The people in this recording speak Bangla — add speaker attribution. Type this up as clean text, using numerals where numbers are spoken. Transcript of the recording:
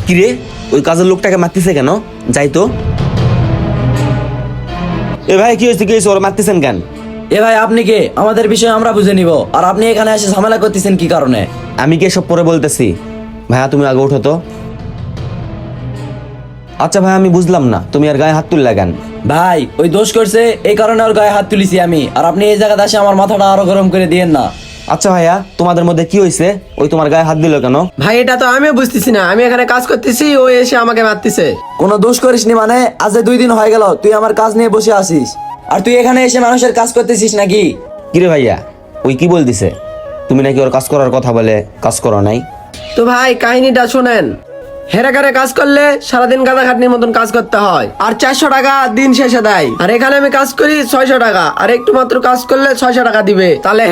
Speaker 1: কিরে, ওই কাজের লোকটাকে মারতেছে কেন? যাই তো। এ ভাই, কি হয়েছে? ওরা মারতেছেন কেন?
Speaker 2: এ ভাই, আপনি কে? আমাদের বিষয় আমরা বুঝে নিব, আর আপনি এখানে এসে ঝামেলা করতেছেন কি কারণে?
Speaker 1: আমি কি সব পরে বলতেছি? ভাইয়া তুমি আগে উঠো তো। আচ্ছা ভাই, আমি বুঝলাম না তুমি আর গায়ে হাত তুললে কেন?
Speaker 2: ভাই, ওই দোষ করছে, এই কারণে ওর গায়ে হাত তুলিছি আমি। আর আপনি এই জায়গাতে এসে আমার মাথাটা আরো গরম করে দিয়েন না।
Speaker 1: আচ্ছা ভাইয়া, তোমাদের মধ্যে কি হয়েছে? ওই তোমার গায়ে হাত দিল কেন?
Speaker 3: ভাই এটা তো আমিও বুঝতেছি না, আমি এখানে কাজ করতেছি, ও এসে আমাকে মারতেছে।
Speaker 2: কোনো দোষ করিসনি মানে? আজ 2 দিন হয়ে গেল তুই আমার কাজ নিয়ে বসে আছিস, আর তুই এখানে এসে মানুষের কাজ করতেছিস নাকি?
Speaker 1: কিরে ভাইয়া, ওই কি বলতিছে? তুমি নাকি ওর কাজ করার কথা বলে কাজ করো নাই?
Speaker 3: তো ভাই কাহিনীটা শোনেন। হেরাকারে কাজ করলে সারাদিন গাদা খাটনির মতন কাজ করতে হয়, আর 400 টাকা দিন শেষে দেয়। আর এখানে আমি কাজ করি 600 টাকা, আর একটু মাত্র কাজ করলে 600 টাকা দিবে। তাহলে